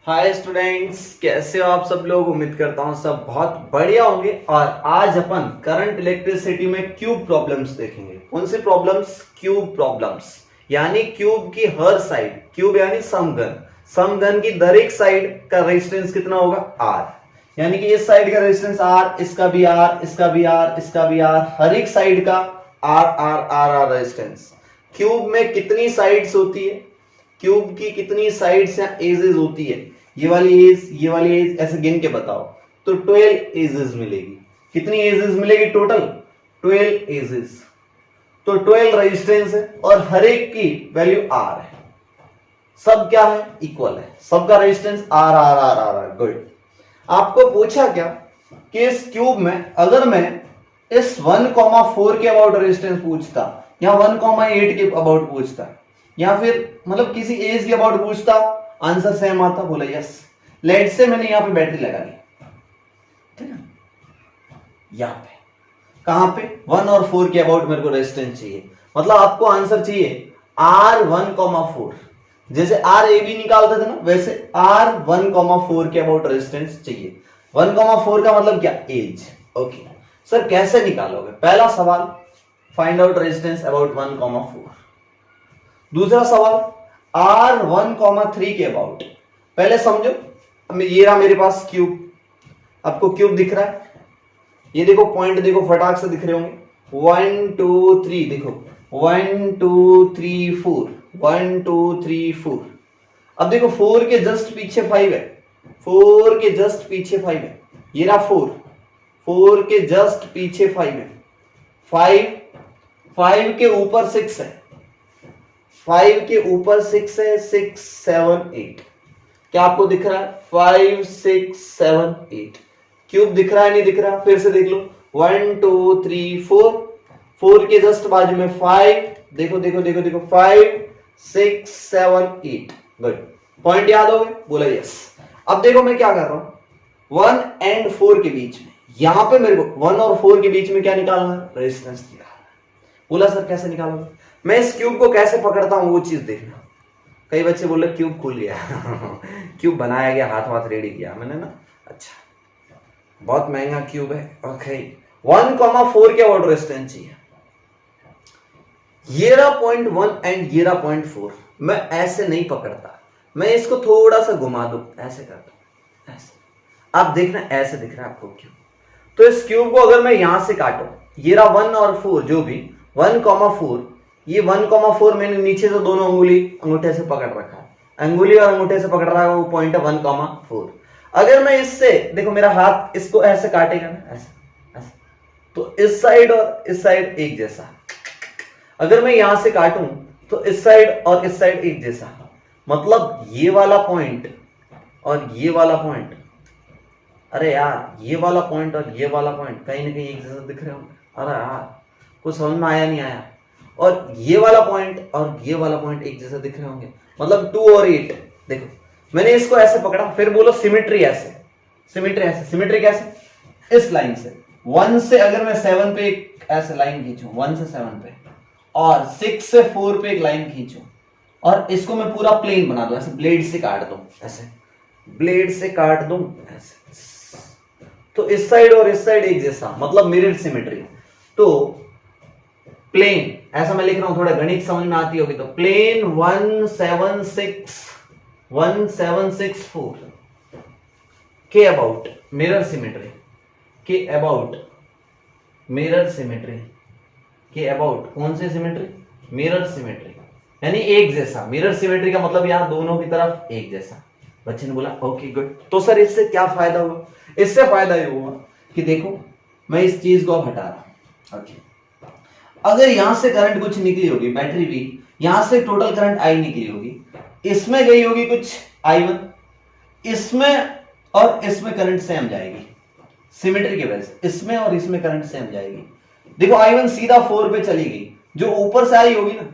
Hi students, कैसे हो आप सब लोग। उम्मीद करता हूँ सब बहुत बढ़िया होंगे। और आज अपन करंट इलेक्ट्रिसिटी में क्यूब प्रॉब्लम्स देखेंगे। कौन सी प्रॉब्लम्स? क्यूब प्रॉब्लम्स, यानी क्यूब की हर साइड, क्यूब यानी समघन, समघन की दर एक साइड का रेजिस्टेंस कितना होगा? आर। यानी कि इस साइड का रेजिस्टेंस आर, इसका भी आर, इसका भी आर, इसका भी आर, हर एक साइड का R R R R resistance. Cube में कितनी साइड्स होती है? क्यूब की कितनी साइड्स या एजेस होती है? ये वाली एज, ये वाली एज, ऐसे गिन के बताओ। तो 12 एजेस मिलेगी। कितनी एजेस मिलेगी टोटल? 12 एजेस। तो 12 रेजिस्टेंस है और हर एक की वैल्यू आर है। सब क्या है? इक्वल है। सबका resistance R R R R R. Good. आपको पूछा क्या कि इस क्यूब में अगर मैं इस 1,4 के अबाउट रेजिस्टेंस पूछता, या 1,8 के अबाउट पूछता, या फिर मतलब किसी एज के अबाउट पूछता, आंसर सेम आता। बोला यस। लेट से मैंने यहां पे बैटरी लगा ली, ठीक है, यहां पे। कहां पे? 1 और 4 के अबाउट मेरे को रेजिस्टेंस चाहिए। मतलब आपको आंसर चाहिए आर 1,4। जैसे आर ए बी निकालते थे ना, वैसे आर 1,4 के अबाउट रेजिस्टेंस चाहिए। 1,4 का मतलब क्या? एज। ओके सर, कैसे निकालोगे? पहला सवाल, फाइंड आउट रेजिस्टेंस अबाउट 1,4। दूसरा सवाल, आर 1,3 के अबाउट। पहले समझो, ये रहा मेरे पास क्यूब। आपको क्यूब दिख रहा है? ये देखो, पॉइंट देखो, फटाक से दिख रहे होंगे। 1 2 3, देखो 1 2 3 4, 1 2 3 4। अब देखो 4 के जस्ट पीछे 5 है, 4 के जस्ट पीछे 5 है। ये रहा 4, 4 के जस्ट पीछे 5 है। 5 के ऊपर 6 है, 5 के ऊपर 6 है। 6 7 8। क्या आपको दिख रहा है? 5 6 7 8। क्यूब दिख रहा है नहीं दिख रहा? फिर से देख लो। 1 2 3 4, 4 के जस्ट बाजू में 5। देखो देखो देखो देखो, 5 6 7 8। गुड। पॉइंट याद हो गए? बोला यस। अब देखो मैं क्या कर रहा हूं, 1 एंड 4 के बीच में, यहां पे मेरे को 1 और 4 के बीच में क्या निकालना है? रेजिस्टेंस निकालना है। बोला सर कैसे निकालोगे? मैं इस क्यूब को कैसे पकड़ता हूं वो चीज देखना। कई बच्चे बोले क्यूब खुल गया क्यूब बनाया गया, हाथ वाथ रेडी किया मैंने ना। अच्छा, बहुत महंगा क्यूब है। ओके, 1,4 के अबाउट रेजिस्टेंस चाहिए। ये रहा पॉइंट 1 एंड ये रहा पॉइंट 4। मैं ऐसे नहीं पकड़ता, मैं इसको थोड़ा सा घुमा दूं, ऐसे करता हूं, ऐसे। आप देखना, ऐसे दिख रहा है आपको क्यूब। तो इस क्यूब को अगर मैं यहां से काटूं, ये रहा 1 और 4, जो भी 1,4, ये 1,4 मैंने नीचे से दोनों अंगूठे से पकड़ रखा है, अंगुली और अंगूठे से पकड़ रहा है, वो पॉइंट है 1,4। अगर मैं इससे, देखो मेरा हाथ इसको ऐसे काटेगा ना, ऐसे ऐसे, तो इस साइड और इस साइड एक जैसा। अगर मैं यहां से काटूं तो इस साइड और इस साइड एक जैसा। मतलब ये वाला पॉइंट और ये वाला पॉइंट, अरे यार ये वाला पॉइंट और ये वाला पॉइंट कहीं ना कहीं एक जैसा दिख रहे होंगे। अरे यार कुछ समझ में आया नहीं आया? और ये वाला पॉइंट और ये वाला पॉइंट एक जैसा दिख रहे होंगे। मतलब 2 और 8। देखो मैंने इसको ऐसे पकड़ा, फिर बोलो सिमेट्री ऐसे, सिमेट्री ऐसे। सिमेट्री कैसे? इस लाइन से 1 से अगर मैं 7 पे एक ऐसे लाइन खींचूं, 1 से 7 पे, और 6 से 4 पे एक लाइन खींचूं, और इसको मैं पूरा प्लेन बना दूं, ऐसे ब्लेड से काट दूं, ऐसे ब्लेड से काट दूं ऐसे, तो इस साइड और इस साइड एक जैसा, मतलब मिरर सिमेट्री। तो प्लेन, ऐसा मैं लिख रहा हूं, थोड़ा गणित समझ में आती होगी तो, प्लेन 1764 के अबाउट मिरर सिमेट्री, के अबाउट मिरर सिमेट्री, के अबाउट कौन से सिमेट्री? मिरर सिमेट्री, यानी एक जैसा। मिरर सिमेट्री का मतलब यहां दोनों की तरफ एक जैसा। बच्चे ने बोला ओके गुड। तो सर इससे क्या फायदा हुआ? इससे फायदा ये हुआ कि देखो मैं इस चीज को अब हटा रहा हूं। ओके, अगर यहां से करंट कुछ निकली होगी, बैटरी भी, यहां से टोटल करंट आई निकली होगी, इसमें गई होगी कुछ I1, इसमें और इसमें करंट सेम जाएगी, सिमेट्री की वजह से इसमें और इसमें करंट सेम जाएगी। देखो I1 सीधा 4 पे चली गई, जो ऊपर से आई होगी ना,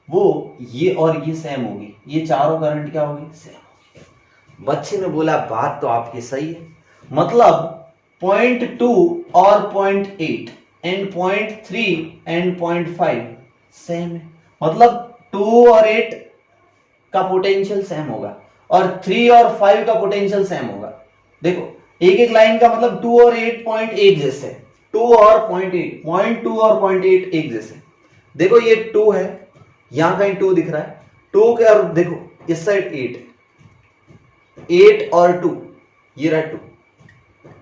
वो ये और ये सेम होगी, ये चारों करंट क्या होगी? सेम होगी। बच्चे ने बोला बात तो आपकी सही है, मतलब 0.2 और 0.8 एंड 0.3 एंड 0.5 सेम है। मतलब 2 और 8 का पोटेंशियल सेम होगा। और 3 और 5 का पोटेंशियल सेम होगा। देखो एक एक लाइन का मतलब 2 और 8.8 जैसे, 2 और 0.8, 0.2 और 0.8 एक जैसे। देखो ये 2 है, यहां कहीं 2 दिख रहा है, 2 के, और देखो इस साइड 8 और 2, ये रहा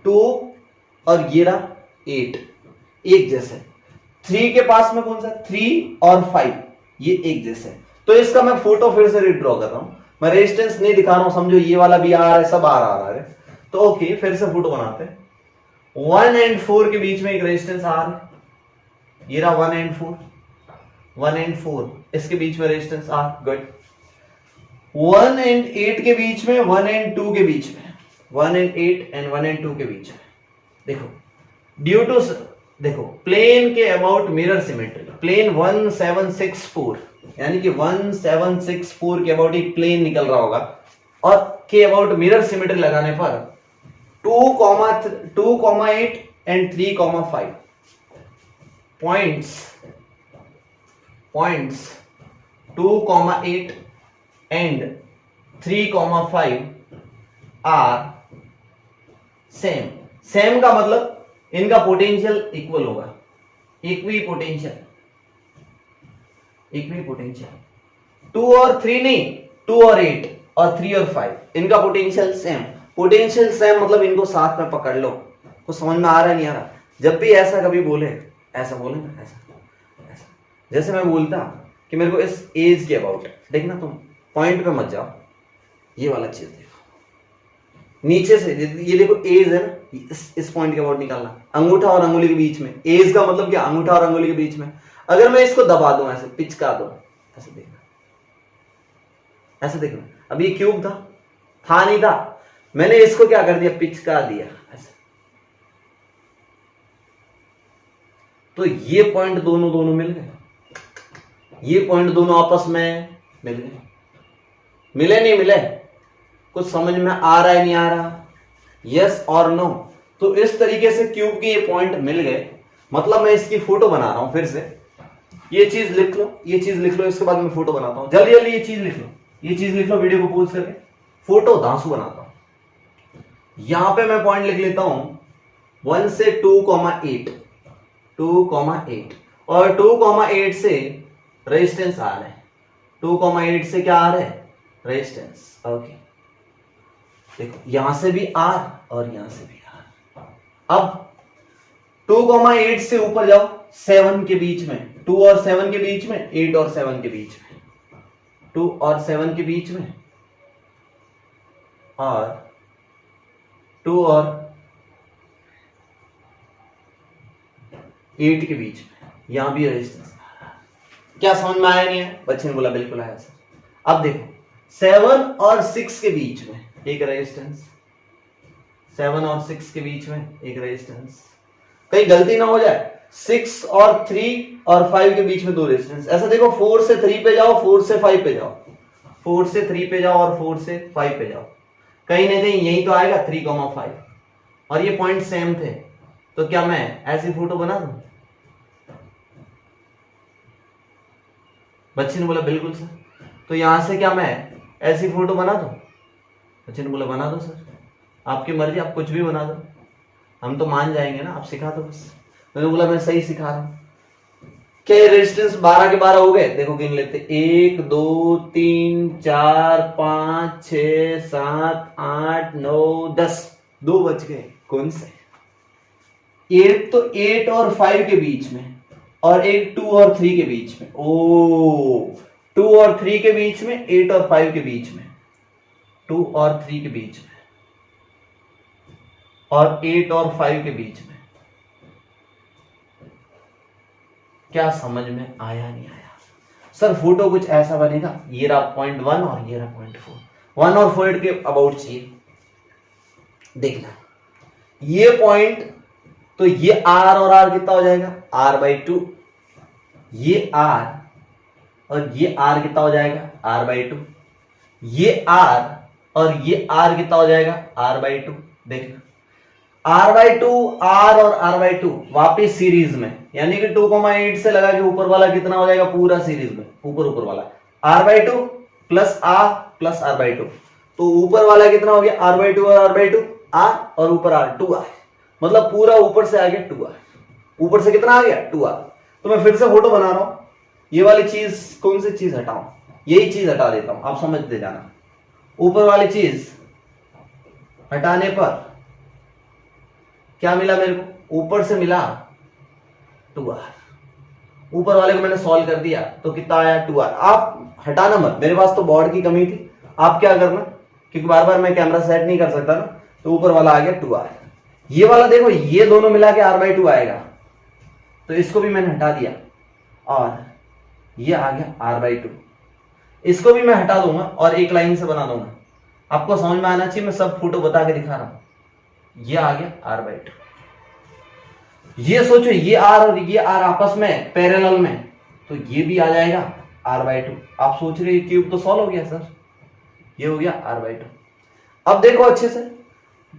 2 और ये रहा 8, एक जैसे। 3 के पास में कौन सा, 3 और 5 ये एक जैसे। तो इसका मैं फोटो फिर से रीड्रॉ कर रहा हूं, मैं रेजिस्टेंस नहीं दिखा रहा हूं, समझो ये वाला भी आ रहा है, सब आ रहा है। तो ओके फिर से फोटो बनाते हैं। 1 एंड 4 के बीच में एक रेजिस्टेंस आ रहा है, ये रहा 1 एंड 4, 1 एंड 4 इसके बीच में रेजिस्टेंस आर, गुड। 1 एंड 8 के बीच में, 1 एंड 2 के बीच में, 1 एंड 8 एंड 1 एंड 2 के बीच में, देखो ड्यू टू, देखो प्लेन के अबाउट मिरर सिमेट्री, प्लेन 1764 यानी कि 1764 के अबाउट एक प्लेन निकल रहा होगा, और के अबाउट मिरर सिमेट्री लगाने पर 2,8 and 3,5 points 2,8 and 3,5 are same का मतलब इनका पोटेंशियल इक्वल होगा, इक्वी पोटेंशियल 2 और 3 नहीं, 2 और 8 और 3 और 5 इनका पोटेंशियल सेम। पोटेंशियल सेम मतलब इनको साथ में पकड़ लो। कुछ समझ में आ रहा नहीं आ रहा? जब भी ऐसा कभी बोले, ऐसा बोले ना, ऐसा जैसे मैं बोलता कि मेरे को इस एज के अबाउट, देखना तुम पॉइंट पे मत जाओ, ये वाला चीज देखो नीचे से, ये देखो एज है ना, इस पॉइंट के अबाउट निकालना, अंगूठा और अंगुली के बीच में। एज का मतलब क्या, अंगूठा और अंगुली के बीच में। अगर मैं इसको दबा दूं ऐसे, पिचका दूं, ऐसे देखना, ऐसे देखना। अब ये क्यूब था नहीं था, मैंने इसको क्या कर दिया, पिचका दिया ऐसे। तो ये पॉइंट दोनों मिल गए, ये पॉइंट दोनों आपस में मिल गए। मिले नहीं मिले, कुछ समझ में आ रहा है नहीं आ रहा, यस और नो? तो इस तरीके से क्यूब के ये पॉइंट मिल गए, मतलब मैं इसकी फोटो बना रहा हूं फिर से। ये चीज लिख लो, ये चीज लिख लो, इसके बाद मैं फोटो बनाता हूं। जल्दी जल्दी ये चीज लिख लो, ये चीज लिख लो, वीडियो को पॉज करके फोटो दांसू बनाता हूं। यहां पे मैं पॉइंट लिख लेता हूं 1 से 2,8 और 2,8 से रेजिस्टेंस आ रहा है, 2,8 से क्या आ रहा है, रेजिस्टेंस। ओके देखो यहां से भी आर और यहां से भी आर। अब 2,8 से ऊपर जाओ, 7 के बीच में, 2 और 7 के बीच में, 8 और 7 के बीच में, 2 और 7 के बीच में, और 2 और 8 के बीच में, यहां भी रेजिस्टेंस। क्या समझ में आया नहीं है? बच्चे ने बोला बिल्कुल आया सर। अब देखो 7 और 6 के बीच में एक रेजिस्टेंस, 7 और 6 के बीच में एक रेजिस्टेंस। कहीं गलती ना हो जाए, 6 और 3 और 5 के बीच में 2 रेजिस्टेंस। ऐसा देखो 4 से 3 पे जाओ, 4 से 5 पे जाओ, 4 से 3 पे जाओ और 4 से 5 पे जाओ, कहीं ना कहीं यही तो आएगा 3,5। और ये पॉइंट सेम थे, तो क्या मैं ऐसी फोटो बना दूं? बच्चे ने बोला बिल्कुल सर। तो यहां से क्या मैं ऐसी फोटो बना दूं? बच्चे ने बोला बना दो सर, आपकी मर्जी, आप कुछ भी बना दो, हम तो मान जाएंगे ना, आप सिखा दो बस। मैंने बोला मैं सही सिखा रहा हूं। क्या ये रेजिस्टेंस 12 के 12 हो गए? देखो गिन लेते, 1 2 3 4 5 6 7 8 9 10, 2 बच गए। कौन से? एक तो 8 और 5 के बीच में, और एक 2 और 3 के बीच में। ओ 2 और 3 के बीच में, 8 और 5 के बीच में, 2 और 3 के बीच में, और 8 और 5 के बीच में। क्या समझ में आया नहीं आया? सर फोटो कुछ ऐसा बनेगा, ये रहा पॉइंट 1 और ये रहा पॉइंट 4, 1 और 4 के अबाउट चाहिए। देखना ये पॉइंट, तो ये आर और आर कितना हो जाएगा, r/2। ये आर और ये आर कितना हो जाएगा, r/2। ये आर और ये आर कितना हो जाएगा, r/2। देखना r/2, आर और r/2 वापिस सीरीज में, यानी कि 2,8 से लगा के ऊपर वाला कितना हो जाएगा, पूरा सीरीज में ऊपर वाला r/2 plus r plus r/2। तो ऊपर वाला कितना हो गया r/2 और r/2 r और ऊपर r 2r, मतलब पूरा ऊपर से आ गया 2r, ऊपर से कितना आ गया 2r। तो मैं फिर से फोटो बना रहा हूं, ये वाली चीज कौन सी चीज हटाऊं, यही चीज हटा देता हूं, आप समझते जाना। ऊपर वाली चीज हटाने पर क्या मिला मेरे को, ऊपर से मिला 2r, ऊपर वाले को मैंने सॉल्व कर दिया तो कितना आया 2r। आप हटाना मत, मेरे पास तो बोर्ड की कमी थी, आप क्या करना, क्योंकि बार बार मैं कैमरा सेट नहीं कर सकता ना, तो ऊपर वाला आ गया 2r। ये वाला देखो, ये दोनों मिला के r/2 आएगा, तो इसको भी मैंने हटा दिया और ये आ गया r/2। इसको भी मैं हटा दूंगा और एक लाइन से बना दूंगा, आपको समझ में आना चाहिए, मैं सब फोटो बता के दिखा रहा हूं। ये आ गया r/2। ये सोचो, ये r और ये r आपस में पैरेलल में, तो ये भी आ जाएगा r/2। आप सोच रहे क्यूब तो सॉल्व हो गया सर, ये हो गया r/2। अब देखो अच्छे से,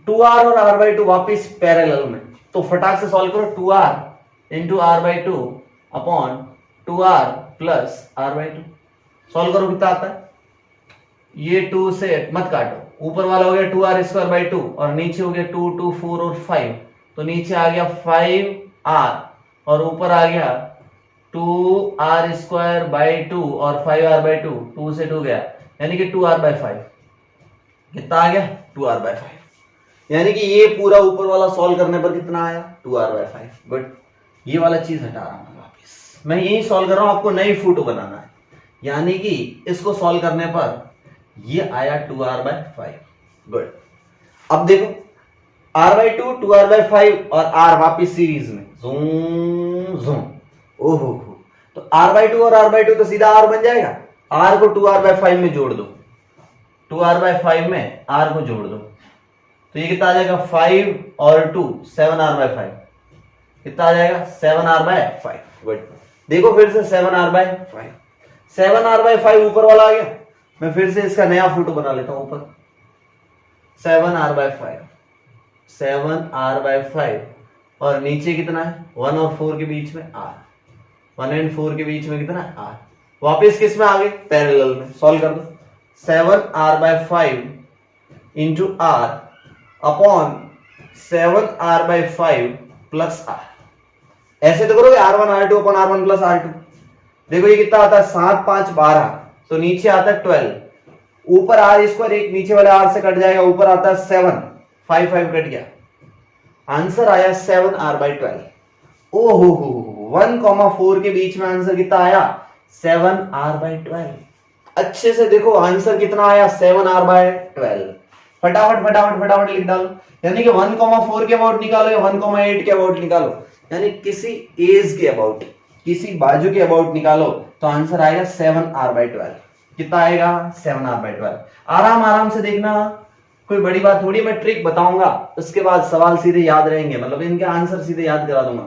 2r और r/2 वापिस पैरेलल में, तो फटाक से सॉल्व करो, 2r into r/2 upon 2r plus r/2, solve करो कितना आता है, ये 2 से मत काटो, ऊपर वाला हो गया 2r² और नीचे हो गया 2 2 4 और 5, तो नीचे आ गया 5r और ऊपर आ गया 2r² और 5r/2, 2 से 2 गया, यानी कि 2r/5, कितना आ गया 2r/5, यानी कि ये पूरा ऊपर वाला सॉल्व करने पर कितना आया 2r/5। बट ये वाला चीज हटा रहा हूं वापिस, मैं यही सॉल्व कर रहा हूं, आपको नई फोटो बनाना है, यानी कि इसको सॉल्व करने पर ये आया 2r/5। गुड। अब देखो r/2 2r/5 और r वापिस सीरीज में, जूम जूम, ओहो, तो r/2 और r/2 तो सीधा r बन जाएगा, r को 2r/5 में जोड़ दो, 2r/5 में r को जोड़ दो, तो ये कितना आ जाएगा 5 और 2 7r/5, कितना आ जाएगा 7r/5। गुड। देखो फिर से 7r/5, 7r/5 ऊपर वाला आ गया, मैं फिर से इसका नया फोटो बना लेता हूं, ऊपर 7r/5, 7r/5 और नीचे कितना है 1 और 4 के बीच में r, 1 एंड 4 के बीच में कितना है r, वापिस किस में आ गए पैरेलल में, सॉल्व कर दो, 7r/5 into r upon 7r/5 plus r, ऐसे तो करोगे r1 r2 upon r1 plus r2। देखो ये कितना आता है 7 5 12, तो नीचे आता है 12, ऊपर r², एक नीचे वाले r से कट जाएगा, ऊपर आता है 7, 5 5 कट गया, आंसर आया 7r/12। ओहो 1,4 के बीच में आंसर कितना आया 7r/12। अच्छे से देखो आंसर कितना आया 7r/12, फटाफट फटाफट फटाफट लिख डालो, यानी कि 1,4 के अबाउट निकालो या 1,8 के अबाउट निकालो, यानी किसी एज के अबाउट, किसी बाजू के अबाउट निकालो, तो आंसर आएगा 7r/12। कितना आएगा 7r/12। आराम आराम से देखना, कोई बड़ी बात थोड़ी, मैं ट्रिक बताऊंगा उसके बाद सवाल सीधे याद रहेंगे, मतलब इनके आंसर सीधे याद करा दूंगा।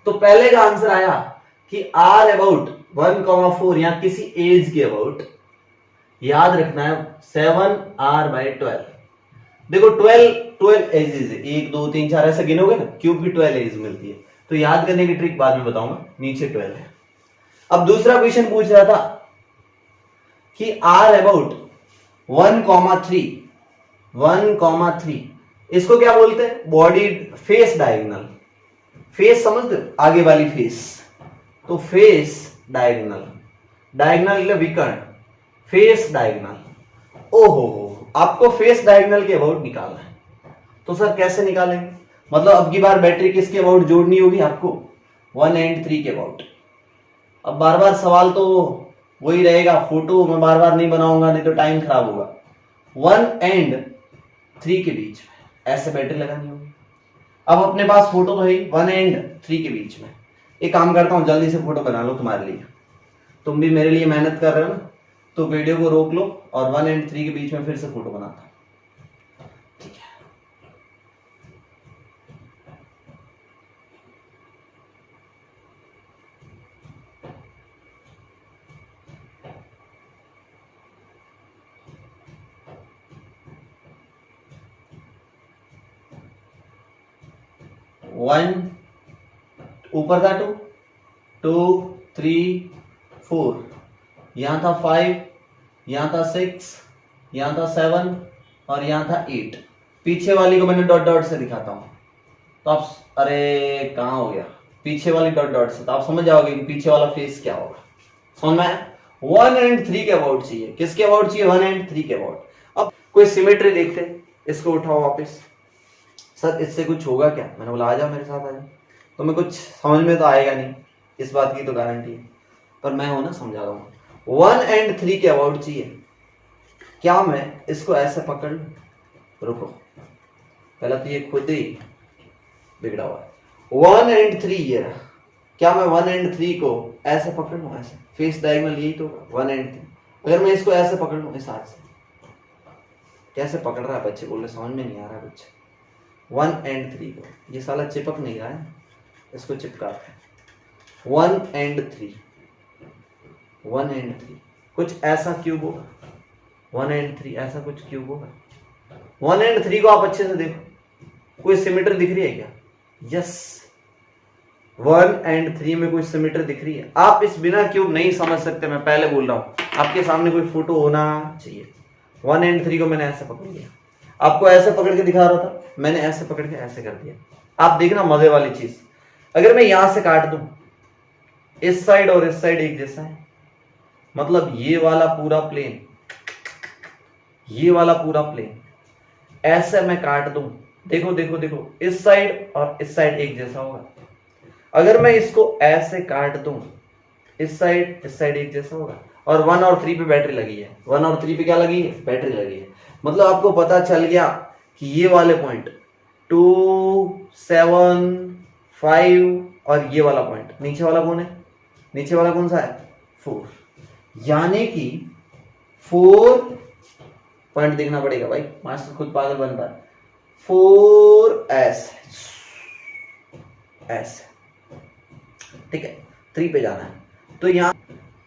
तो पहले का आंसर आया कि r अबाउट 1,4 या किसी एज के अबाउट, याद रखना है 7r/12। देखो 12 एजेस है, 1 2 3 4 ऐसे गिनोगे ना, क्यूब की 12 एज मिलती है, तो याद करने की ट्रिक बाद में बताऊंगा, नीचे 12 है। अब दूसरा क्वेश्चन पूछ रहा था कि r अबाउट 1,3, इसको क्या बोलते हैं बॉडी फेस डायगोनल, फेस समझते हो, आगे वाली फेस, तो फेस डायगोनल, डायगोनल विकर्ण, फेस डायगोनल। ओहो, आपको फेस डायगोनल के अबाउट निकालना है, तो सर कैसे निकालेंगे, मतलब अब की बार बैटरी किसके अबाउट जोड़नी होगी आपको 1 एंड 3 के अबाउट। अब बार बार सवाल तो वही रहेगा, फोटो मैं बार बार नहीं बनाऊंगा, नहीं तो टाइम खराब होगा। 1 एंड 3 के बीच में ऐसे बैटरी लगानी होगी। अब अपने पास फोटो तो है 1 एंड 3 के बीच में, एक काम करता हूं जल्दी से फोटो बना लो तुम्हारे लिए, तुम भी मेरे लिए मेहनत कर रहे हो ना, तो वीडियो को रोक लो और 1 एंड 3 के बीच में फिर से फोटो बनाता हूं, ठीक है। वन ऊपर था 2 2 3 4, यहां था 5, यहां था 6, यहाँ था 7 और यहाँ था 8। पीछे वाली को मैंने डॉट डॉट से दिखाता हूँ तो आप, अरे कहाँ हो गया, पीछे वाली डॉट डॉट से, तो आप समझ जाओगे कि पीछे वाला फेस क्या होगा। समझ में आया? 1 and 3 के अबाउट चाहिए। किसके अबाउट चाहिए? 1 and 3 के अबाउट। अब कोई सिमेट्री देखते, इसको उठाओ वापस। सर इससे कुछ होगा क्या? मैंने बोला आ जाओ मेरे साथ आ जाओ। तो मैं कुछ समझ में तो आएगा नहीं, इस बात की तो गारंटी है, पर मैं हूं ना समझा रहा हूं। 1 and 3 के अबाउट चाहिए। क्या मैं इसको ऐसे पकड़ लूं? रुको, पहला तो ये खुद ही बिगड़ा हुआ है। 1 and 3 ये रहा। क्या मैं 1 and 3 को ऐसे पकड़ लूं? ऐसे फेस डायगोनल यही तो 1 and 3। अगर मैं इसको ऐसे पकड़ लूं इस हाथ से, कैसे पकड़ रहा है बच्चे बोल रहे, समझ में नहीं आ रहा है बच्चे। 1 and 3 को, ये साला चिपक नहीं रहा है, इसको चिपकाते हैं। 1 and 3, 1 and 3 कुछ ऐसा क्यूब होगा। 1 and 3 ऐसा कुछ क्यूब होगा। 1 and 3 को आप अच्छे से देखो, कोई सिमेट्री दिख रही है क्या? यस, 1 and 3 में कोई सिमेट्री दिख रही है। आप इस बिना क्यूब नहीं समझ सकते, मैं पहले बोल रहा हूं, आपके सामने कोई फोटो होना चाहिए। 1 and 3 को मैंने ऐसे पकड़ लिया, आपको ऐसे पकड़ के दिखा रहा था, मैंने ऐसे पकड़ के ऐसे कर दिया। आप देखना मजे वाली चीज, अगर मैं यहां से काट दूं, इस साइड और इस साइड एक जैसा है, मतलब ये वाला पूरा प्लेन, ये वाला पूरा प्लेन ऐसे मैं काट दूं, देखो देखो देखो, इस साइड और इस साइड एक जैसा होगा। अगर मैं इसको ऐसे काट दूं, इस साइड एक जैसा होगा। और 1 और 3 पे बैटरी लगी है। 1 और 3 पे क्या लगी है? बैटरी लगी है। मतलब आपको पता चल गया कि ये वाले पॉइंट 2, 7, 5 और ये वाला पॉइंट, नीचे वाला कौन है? नीचे वाला कौन सा है? 4। यानी कि 4 पॉइंट देखना पड़ेगा भाई, मास्टर खुद पागल बन रहा है। 4S, ठीक है, 3 पे जाना है। तो यहाँ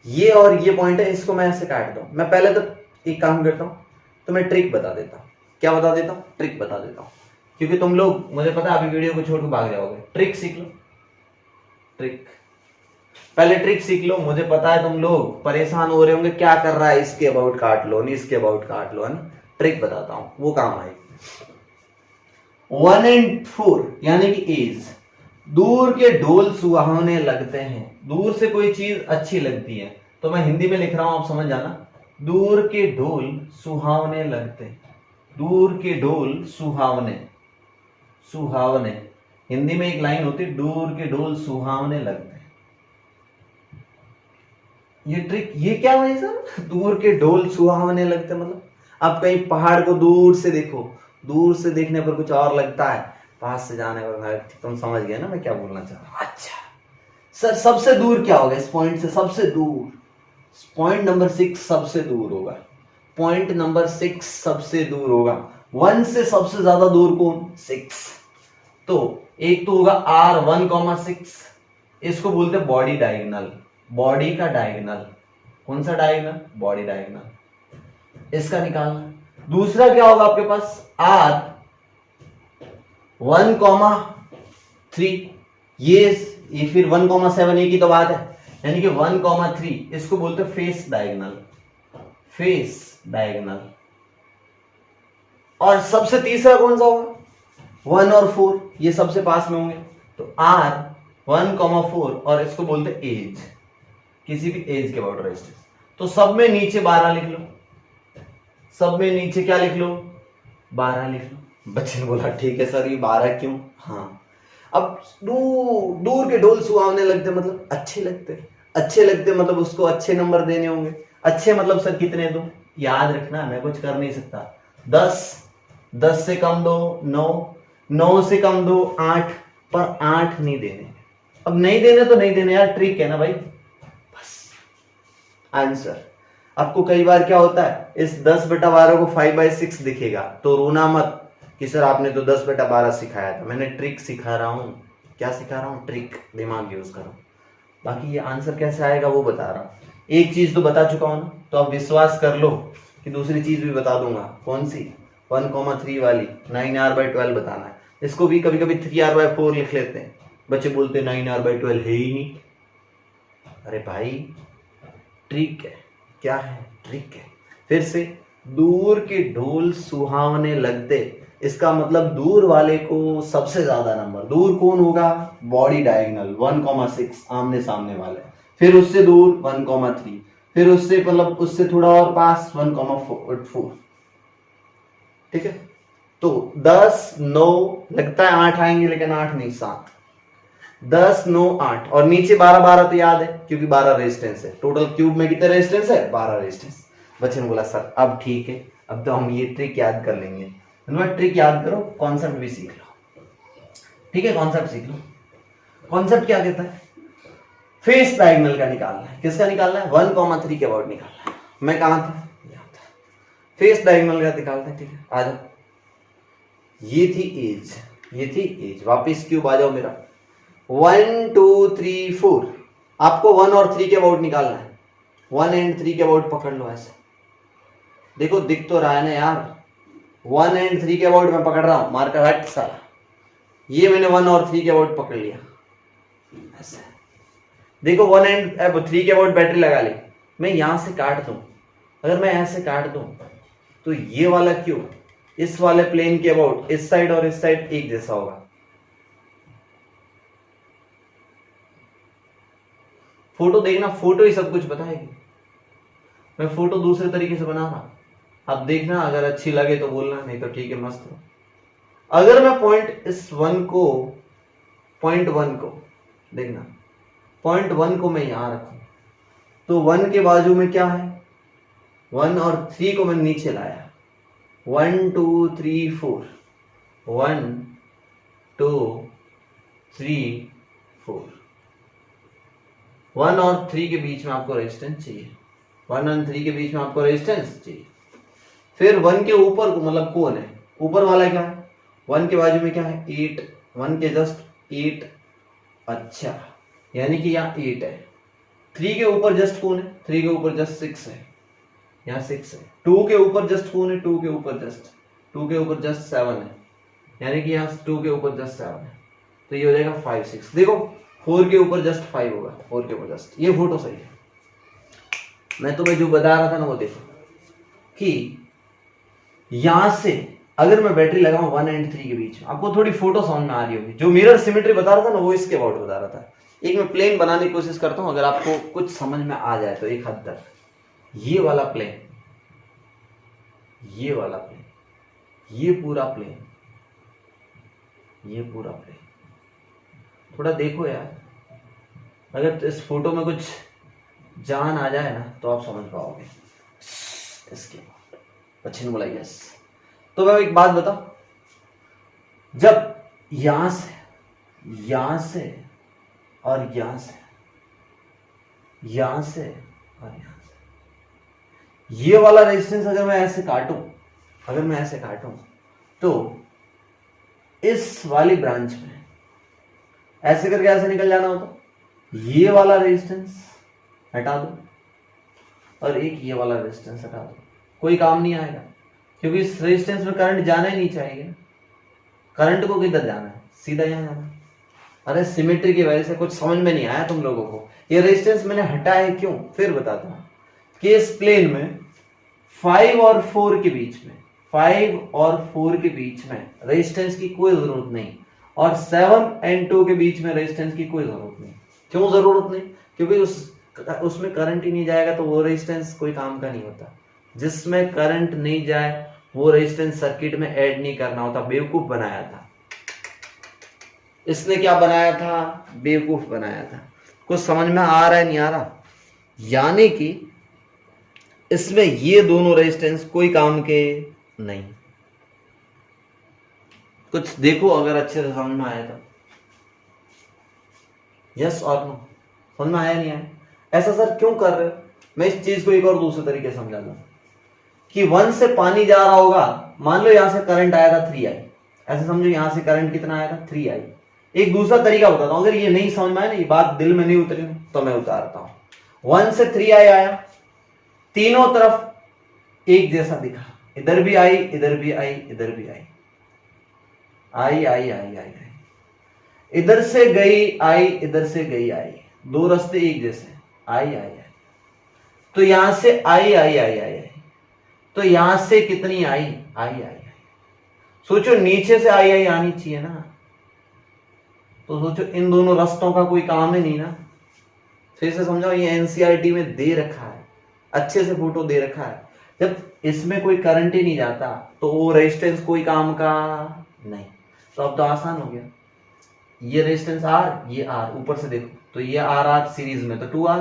ये और ये पॉइंट है, इसको मैं ऐसे काट दूं। मैं पहले तो एक काम करता हूं, तो मैं ट्रिक बता देता हूं। क्या बता देता हूं? ट्रिक बता देता हूं, क्योंकि तुम लोग, मुझे पता है अभी वीडियो को छोड़ के भाग जाओगे। ट्रिक सीख लो, ट्रिक, पहले ट्रिक सीख लो। मुझे पता है तुम लोग परेशान हो रहे होंगे, क्या कर रहा है, इसके अबाउट काट लो, नहीं इसके अबाउट काट लो, है ना। ट्रिक बताता हूं, वो काम आएगी। 1 and 4 यानी कि एज, दूर के ढोल सुहावने लगते हैं। दूर से कोई चीज अच्छी लगती है, तो मैं हिंदी में लिख रहा हूं, आप समझ जाना। दूर के ढोल सुहावने लगते, दूर के ढोल सुहावने, सुहावने हिंदी में एक लाइन होती, दूर के ढोल सुहावने लगते। ये ट्रिक, ये क्या भाई सर? दूर के ढोल सुहावने लगते मतलब आप कहीं पहाड़ को दूर से देखो, दूर से देखने पर कुछ और लगता है, पास से जाने पर, तुम समझ गए ना मैं क्या बोलना चाह रहा हूं। अच्छा सर, सबसे दूर क्या होगा इस पॉइंट से? सबसे दूर पॉइंट नंबर 6 सबसे दूर होगा। पॉइंट नंबर 6 सबसे दूर होगा। 1 से सबसे ज्यादा दूर कौन? 6। तो एक तो होगा R1,6, इसको बोलते हैं बॉडी डायगोनल, बॉडी का डायगोनल। कौन सा डायगोनल? बॉडी डायगोनल, इसका निकालना। दूसरा क्या होगा आपके पास? R1,3, ये फिर 1,7 एक ही तो बात है, यानी कि 1,3, इसको बोलते हैं फेस डायगोनल, फेस डायगोनल। और सबसे तीसरा कौन सा होगा? 1 और 4, ये सबसे पास में होंगे, तो R1,4 और इसको बोलते हैं एज, किसी भी एज के अबाउट रेजिस्टेंस। तो सब में नीचे 12 लिख लो, सब में नीचे क्या लिख लो? 12 लिख लो। बच्चे ने बोला ठीक है सर, ये 12 क्यों? हाँ, अब दूर के ढोल सुहावने लगते मतलब अच्छे लगते, अच्छे लगते मतलब उसको अच्छे नंबर देने होंगे। अच्छे मतलब सर कितने दो? याद रखना, मैं कुछ कर नहीं सकता। 10, 10 से कम दो 9, 9 से कम दो 8, पर 8 नहीं देने। अब नहीं देने तो नहीं देने यार, ट्रिक है ना भाई, बस आंसर। आपको कई बार क्या होता है, इस 10/12 को 5/6 दिखेगा तो रोना मत कि सर आपने तो 10/12 सिखाया था। मैंने ट्रिक सिखा रहा हूं। क्या सिखा रहा हूं? ट्रिक, दिमाग यूज करो। बाकी ये आंसर कैसे आएगा वो बता रहा हूं। एक चीज तो बता चुका हूं ना, तो आप विश्वास कर लो कि दूसरी चीज भी बता दूंगा। कौन सी? 1,3 वाली 9R/12 बताना है। इसको भी कभी कभी 3R/4 लिख लेते हैं, बच्चे बोलते हैं 9R/12 है ही नहीं। अरे भाई ट्रिक है, क्या है? ट्रिक है। फिर से दूर के ढोल सुहावने लगते, इसका मतलब दूर वाले को सबसे ज्यादा नंबर। दूर कौन होगा? बॉडी डायगोनल 1,6 आमने सामने वाले, फिर उससे दूर 1,3, फिर उससे मतलब उससे थोड़ा और पास 1,4। ठीक है, तो 10 9 लगता है 8 आएंगे, लेकिन 8 नहीं 7। 10 9 8 और नीचे 12 12 तो याद है क्योंकि 12 रेजिस्टेंस है। टोटल क्यूब में कितने रेजिस्टेंस है? 12 रेजिस्टेंस। बच्चे ने बोला सर अब ठीक है, अब तो हम ये ट्रिक याद कर लेंगे। ट्रिक याद करो, कॉन्सेप्ट भी सीख लो। ठीक है, कॉन्सेप्ट सीख लो। कॉन्सेप्ट क्या कहता है? फेस डायगोनल का निकालना है। किसका निकालना है? 1,3 के अबाउट निकालना है। मैं कहां था? फेस डायगोनल का निकालते हैं। ठीक है, आ जाओ। ये थी एज, ये थी एज। वापिस क्यूब आ जाओ मेरा। 1 2 3 4। आपको 1 और 3 के अबाउट निकालना है। 1 एंड 3 के अबाउट पकड़ लो ऐसे। देखो दिख तो रहा है ना यार, 1 एंड 3 के अबाउट मैं पकड़ रहा हूं, मार्कर हट सारा। ये मैंने 1 और 3 के अबाउट पकड़ लिया ऐसे। देखो 1 एंड 3 के अबाउट बैटरी लगा ली। मैं यहां से काट दूं, अगर मैं ऐसे काट दूं तो ये वाला क्यूब इस वाले प्लेन के अबाउट इस साइड और इस साइड एक जैसा होगा। फोटो देखना, फोटो ही सब कुछ बताएगी। मैं फोटो दूसरे तरीके से बना रहा, आप देखना, अगर अच्छी लगे तो बोलना, नहीं तो ठीक है मस्त हो। अगर मैं पॉइंट इस 1 को, पॉइंट 1 को देखना, पॉइंट 1 को मैं यहां रखूं तो 1 के बाजू में क्या है? 1 और 3 को मैं नीचे लाया। 1 2 3 4, 1 2 3 4। 1 और 3 के बीच में आपको रेजिस्टेंस चाहिए। 1 और 3 के बीच में आपको रेजिस्टेंस चाहिए। फिर 1 के ऊपर को मतलब कौन है? ऊपर वाला क्या है? 1 के बाजू में क्या है? 8। 1 के जस्ट 8। अच्छा, यानी कि यहाँ 8 है। 3 के ऊपर जस्ट कौन है? 3 के ऊपर जस्ट 6 है, यहाँ 6 है। 2 के ऊपर जस्ट कौन है? 2 के ऊपर जस्ट 7 है, यानी कि यहाँ 2 के ऊपर जस्ट 7 है, तो ये हो जाएगा 5 6। देखो 4 के ऊपर जस्ट 5 होगा, 4 के ऊपर जस्ट। ये फोटो सही है। मैं तुम्हें जो बता रहा था ना वो देखो कि यहां से अगर मैं बैटरी लगाऊं 1 एंड 3 के बीच में, आपको थोड़ी फोटो समझ में आ रही होगी। जो मिरर सिमेट्री बता रहा था ना वो इसके अबाउट बता रहा था। एक मैं प्लेन बनाने की कोशिश करता हूं, अगर आपको कुछ समझ में आ जाए तो एक हद तक। ये वाला प्लेन, ये वाला प्लेन, ये पूरा प्लेन, ये पूरा प्लेन, थोड़ा देखो यार, अगर इस फोटो में कुछ जान आ जाए ना तो आप समझ पाओगे। इसके अच्छी बोला यस। तो मैं एक बात बताऊं, जब यहां से और यहां से, यहां से और यहां से, ये वाला रेजिस्टेंस अगर मैं ऐसे काटूं, तो इस वाली ब्रांच में ऐसे करके ऐसे निकल जाना होता, ये वाला रेजिस्टेंस हटा दो और एक ये वाला रेजिस्टेंस हटा दो, कोई काम नहीं आएगा, क्योंकि इस रेजिस्टेंस में करंट जाना ही नहीं चाहिए। करंट को किधर जाना है? सीधा यहां जाना। अरे सिमेट्री की वजह से कुछ समझ में नहीं आया तुम लोगों को। ये रेजिस्टेंस मैंने हटाया क्यों, फिर बताता हूं। कि इस प्लेन में 5 और 4 के बीच में, 5 और 4 के बीच में रेजिस्टेंस की कोई जरूरत नहीं, और 7 एंड 2 के बीच में रेजिस्टेंस की कोई जरूरत नहीं। क्यों जरूरत नहीं? क्योंकि उसमें करंट ही नहीं जाएगा, तो वो रेजिस्टेंस कोई काम का नहीं होता। जिसमें करंट नहीं जाए वो रेजिस्टेंस सर्किट में ऐड नहीं करना होता। बेवकूफ बनाया था इसने। क्या बनाया था? बेवकूफ बनाया था। कुछ समझ में आ रहा है नहीं आ रहा? यानी कि इसमें ये दोनों रेजिस्टेंस कोई काम के नहीं। कुछ देखो अगर अच्छे से समझ में आया तो यस और नो। समझ में आया नहीं आया? ऐसा सर क्यों कर रहे हो? मैं इस चीज को एक और दूसरे तरीके से समझा दूं कि 1 से पानी जा रहा होगा, मान लो यहां से करंट आया था 3i, ऐसे समझो यहां से करंट कितना आया था 3i। एक दूसरा तरीका बताता हूं, अगर ये नहीं समझ में आया ना, ये बात दिल में नहीं उतरी तो मैं उतारता हूं। 1 से 3i आया, तीनों तरफ एक जैसा दिखा, इधर भी आई, इधर भी आई, इधर भी आई, आई आई आई आई आई, इधर से गई आई, इधर से गई आई, दो रास्ते एक जैसे, आई आई आई। तो यहां से आई आई आई आई आई, तो यहां से कितनी आई, आई। सोचो नीचे से आई आनी चाहिए ना, तो सोचो इन दोनों रास्तों का कोई काम ही नहीं ना। फिर से समझाओ, ये एनसीईआरटी में दे रखा है, अच्छे से फोटो दे रखा है। जब इसमें कोई करंट ही नहीं जाता तो वो रेजिस्टेंस कोई काम का नहीं। तो अब तो आसान हो गया, ये रेजिस्टेंस आर, ये आर, ऊपर से देखो तो ये आर आर सीरीज में तो 2R,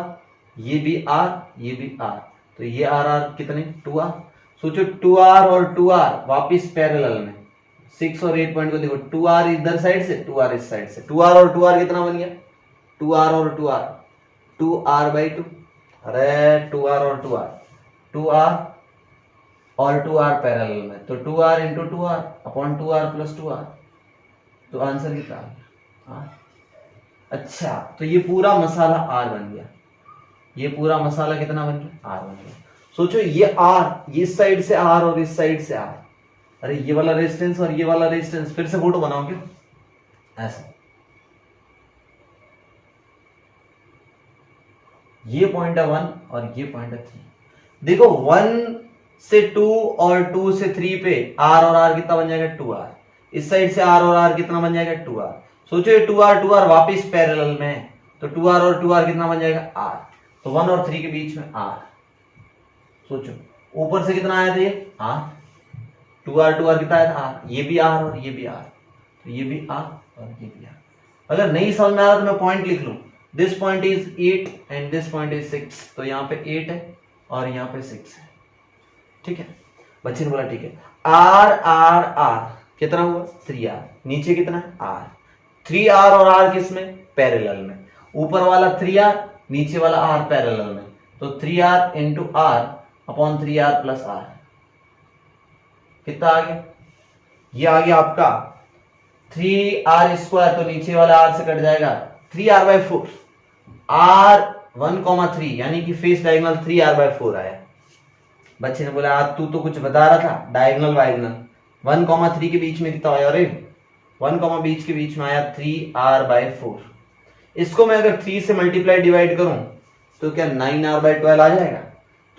ये भी आर, ये भी आर, तो ये आर आर कितने 2R। सोचो 2R और 2R वापिस पैरेलल में, 6 और 8 पॉइंट को देखो, 2R इधर साइड से, 2R इस साइड से, 2R और 2R कितना बन गया, 2R और 2R, 2R/2। अरे 2R और 2R, 2R और 2R पैरेलल में, तो 2R into 2R upon 2R plus 2R, तो आंसर कितना आ गया, R। अच्छा, तो ये पूरा मसाला R बन गया, ये पूरा मसाला कितना बन गया, R बन गया। सोचो ये R, इस साइड से R और इस साइड से R, अरे ये वाला रेजिस्टेंस और ये वाला रेजिस्टेंस, फिर से फोटो बनाओगे ऐसा, ये पॉइंट है 1 और ये पॉइंट है 3। देखो 1 से 2 और 2 से 3 पे R और R कितना बन जाएगा, 2R। इस साइड से R और R कितना बन जाएगा, 2R। सोचो ये 2R वापिस पैरेलल में है, तो 2R और 2R कितना बन जाएगा, R। तो 1 और 3 के बीच में R। सोचो ऊपर से कितना आया था, ये R, 2R कितना आया था, R, ये भी R और ये भी R, तो ये भी R और ये भी R। अगर नहीं समझ में आ रहा तो मैं पॉइंट लिख लूं, this point is 8 and this point is 6, तो यहाँ पे 8 है और यहाँ पे 6 है। ठीक है, बच्चे ने बोला ठीक है, R कितना हुआ, 3R, नीचे कितना है, R, 3R और R किस में, पैरेलल में, ऊपर वाला 3R, नीचे वाला R पैरेलल में, तो 3R into R upon 3R plus R, कितना आ गया, ये आ गया आपका 3R², तो नीचे वाला R से कट जाएगा, 3R/4, R1,3 यानी कि फेस डायगोनल 3R/4 आया। बच्चे ने बोला आज तू तो कुछ बता रहा था डायगोनल वायगोनल, 1,3 के बीच में कितना आया, अरे 1, बीच के बीच में आया 3R/4। इसको मैं अगर 3 से मल्टीप्लाई डिवाइड करूं तो क्या 9R/12 आ जाएगा।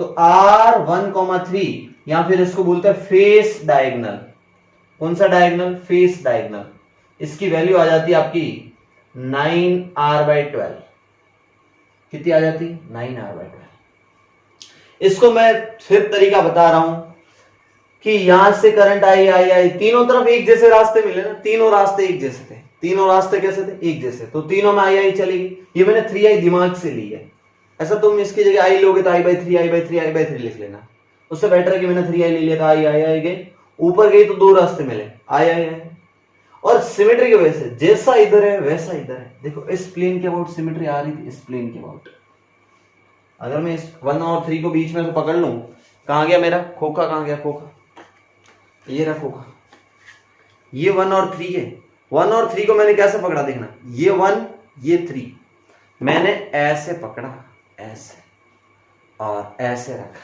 तो R1,3 या फिर इसको बोलते हैं फेस डायगोनल। कौन सा डायगोनल, फेस डायगोनल। इसकी वैल्यू आ जाती है आपकी 9R/12। कितनी आ जाती, 9R/12। इसको मैं फिर तरीका बता रहा हूं कि यहां से करंट आई, तीनों तरफ एक जैसे रास्ते मिले ना, तीनों रास्ते एक जैसे थे। तीनों रास्ते कैसे थे, एक जैसे, तो तीनों में आई चलेगी। ये मैंने 3I दिमाग से ली है, ऐसा तुम इसकी जगह आई लोगे तो I/3 लिख लेना, उससे बेटर है कि मैंने 3I ले लिया था, आई गई, ऊपर गई तो 2 रास्ते मिले, आई। और सिमेट्री की वजह से जैसा इधर है वैसा इधर है। देखो इस प्लेन के अबाउट सिमेट्री आ रही थी, इस प्लेन के अबाउट। अगर मैं इस 1 और 3 को बीच में से पकड़ लूं, कहां गया मेरा खोखा, कहां गया खोखा, ये रहा खोखा। ये 1 और 3 है, 1 और 3 को मैंने कैसे पकड़ा, देखना, ये 1 ये 3 मैंने ऐसे पकड़ा, ऐसे और ऐसे रखा,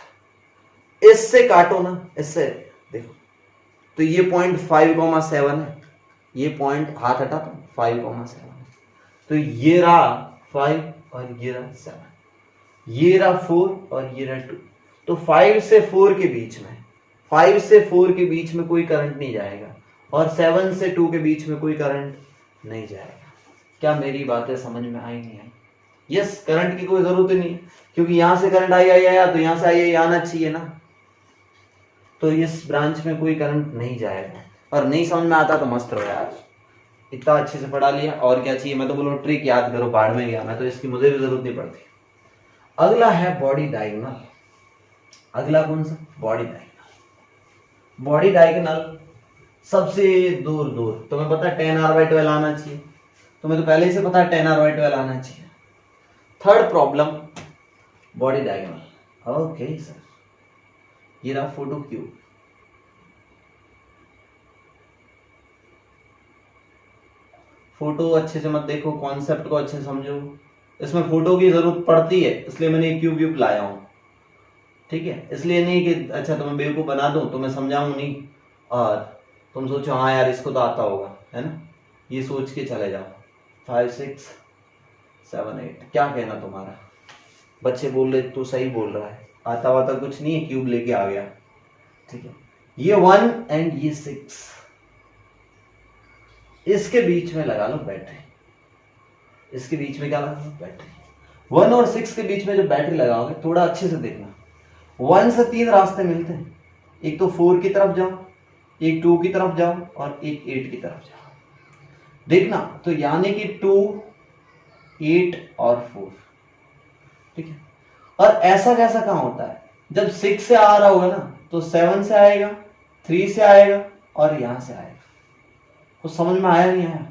इससे काटो ना, इससे देखो, तो ये पॉइंट 5,7 है, ये पॉइंट हाथ हटा तो 5,7, तो ये रहा 5 और ये रहा 7, ये रहा 4 और ये रहा 2। तो 5 से 4 के बीच में, 5 से 4 के बीच में कोई करंट नहीं जाएगा और 7 से 2 के बीच में कोई करंट नहीं जाएगा। क्या मेरी बातें समझ में आई नहीं आई? यस, करंट की कोई जरूरत नहीं, क्योंकि यहां से करंट आया तो यहां से आई आना चाहिए ना, तो इस ब्रांच में कोई करंट नहीं जाएगा। और नहीं समझ में आता तो मस्त रहो यार, इतना अच्छे से पढ़ा लिया, और क्या चाहिए। मैं तो बोलूँ ट्रिक याद करो, बाढ़ में गया मैं तो, इसकी मुझे भी जरूरत नहीं पड़ती। अगला है बॉडी डायगोनल। अगला कौन सा, बॉडी डायगोनल। बॉडी डायगोनल सबसे दूर दूर, तुम्हें पता है 10R/12 आना चाहिए, तुम्हें तो पहले ही से पता है 10R/12 आना चाहिए। Third problem, body diagonal. Okay sir, ये रहा फोटो क्यूब। फोटो अच्छे से मत देखो, कॉन्सेप्ट को अच्छे से समझो, इसमें फोटो की जरूरत पड़ती है, इसलिए मैंने क्यूब व्यूब लाया हूं, ठीक है। इसलिए नहीं कि अच्छा तुम्हें बेवकूफ बना दूं, तुम्हें समझाऊं नहीं और तुम सोचो हाँ यार इसको तो आता होगा, है ना, ये सोच के चले जाओ। 5 6 7 8, क्या कहना तुम्हारा? बच्चे बोल रहे तू सही बोल रहा है, आता वाता कुछ नहीं है, क्यूब लेके आ गया। ठीक है, ये 1 एंड ये 6, इसके बीच में लगा लो बैटरी, इसके बीच में क्या लगा लो बैटरी। 1 और 6 के बीच में जो बैटरी लगाओगे, थोड़ा अच्छे से देखना, 1 से 3 रास्ते मिलते हैं, एक तो 4 की तरफ जाओ, एक 2 की तरफ जाओ और एक 8 की तरफ जाओ, देखना। तो यानी कि 2, 8 और 4, ठीक है। और ऐसा कैसा कहां होता है, जब 6 से आ रहा होगा ना तो 7 से आएगा, 3 से आएगा और यहां से आएगा। कुछ समझ में आया नहीं आया?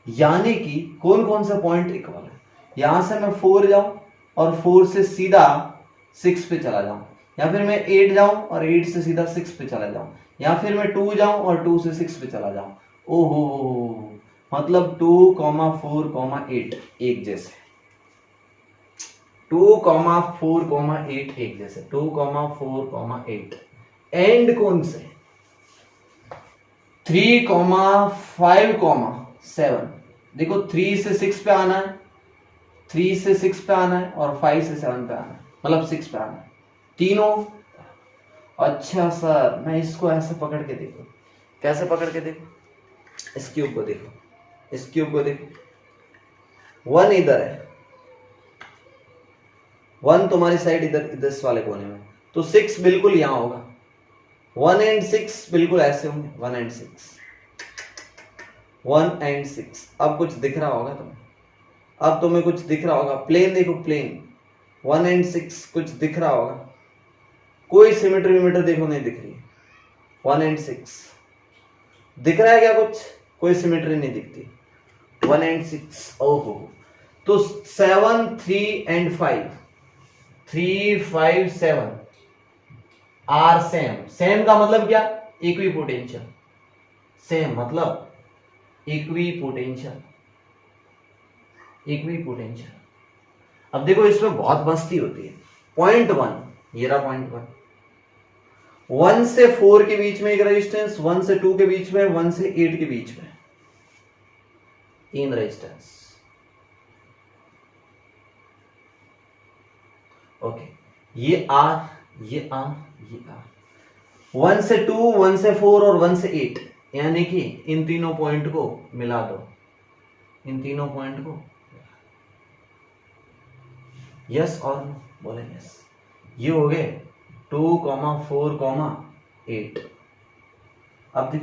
यानी कि कौन कौन से पॉइंट इक्वल है। यहां से मैं 4 जाऊं और 4 से सीधा 6 पे चला जाऊं, या फिर मैं 8 जाऊं और 8 से सीधा 6 पे चला जाऊं, या फिर मैं 2 जाऊं और 2 से 6 पे चला जाऊं। ओहो, मतलब 2, 4, 8 एक जैसे, 2, 4, 8 एक जैसे, 2, 4, 8। एंड कौन से? 3, 5, 7। देखो 3 से 6 पे आना है, 3 से 6 पे आना है और 5 से 7 पे आना है, मतलब 6 पे आना है तीनों। अच्छा सर, मैं इसको ऐसे पकड़ के देखो, कैसे पकड़ के देखो, इस क्यूब को देखो, इस क्यूब को देखो, 1 इधर है, 1 तुम्हारी साइड इधर इस वाले कोने में, तो 6 बिल्कुल यहां होगा, 1 एंड 6 बिल्कुल ऐसे होंगे, 1 एंड 6, 1 एंड 6। अब कुछ दिख रहा होगा तुम्हें, अब तुम्हें कुछ दिख रहा होगा, प्लेन देखो प्लेन, 1 एंड 6 कुछ दिख रहा होगा, कोई सिमेट्री विमेट्री देखो नहीं दिख रही है, 1 एंड 6 दिख रहा है क्या कुछ? कोई सिमेट्री नहीं दिखती, 1 एंड 6। ओहो, तो 7, 3 एंड 5, 3, 5, 7 आर सेम। सेम का मतलब क्या? Equi potential. सेम मतलब इक्वी पोटेंशियल, इक्वी पोटेंशियल। अब देखो इसमें बहुत मस्ती होती है। पॉइंट 1, ये रहा पॉइंट 1, 1 से 4 के बीच में एक रेजिस्टेंस, 1 से 2 के बीच में, 1 से 8 के बीच में 3 रेजिस्टेंस। ओके, ये आर, ये आर, ये आर, 1 से 2, 1 से 4 और 1 से 8, यानी कि इन तीनों पॉइंट को मिला दो, इन तीनों पॉइंट को। यस और नो बोले यस। ये हो गए 2, 4, 8। अब देख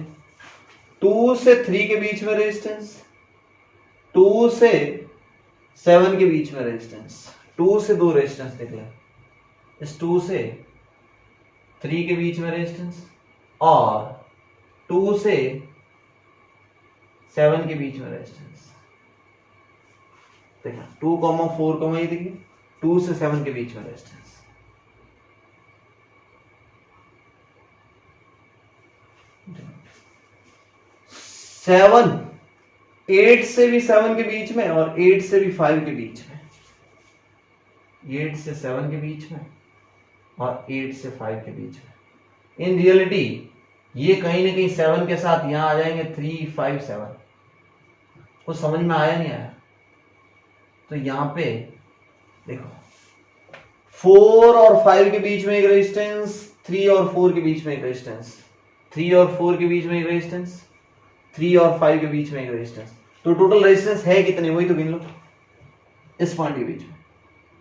2 से 3 के बीच में रेजिस्टेंस, 2 से 7 के बीच में रेजिस्टेंस, 2 से 2 रेजिस्टेंस निकले, इस 2 से 3 के बीच में रेजिस्टेंस और 2 से 7 के बीच में रेजिस्टेंस। देखना 2, 4, ये देखिए 2 से 7 के बीच में रेजिस्टेंस। 7, 8 से भी 7 के बीच में और 8 से भी 5 के बीच में, 8 से 7 के बीच में और 8 से 5 के बीच में। इन रियलिटी ये कहीं ना कहीं 7 के साथ यहां आ जाएंगे, 3, 5, 7। कुछ समझ में आया नहीं आया? तो यहां पे देखो 4 और 5 के बीच में एक रेजिस्टेंस, 3 और 4 के बीच में एक रेजिस्टेंस, 3 और 4 के बीच में एक रेजिस्टेंस, 3 और 5 के बीच में एक रेजिस्टेंस। तो टोटल रेजिस्टेंस है कितने, वही तो गिन लो। इस पॉइंट के बीच में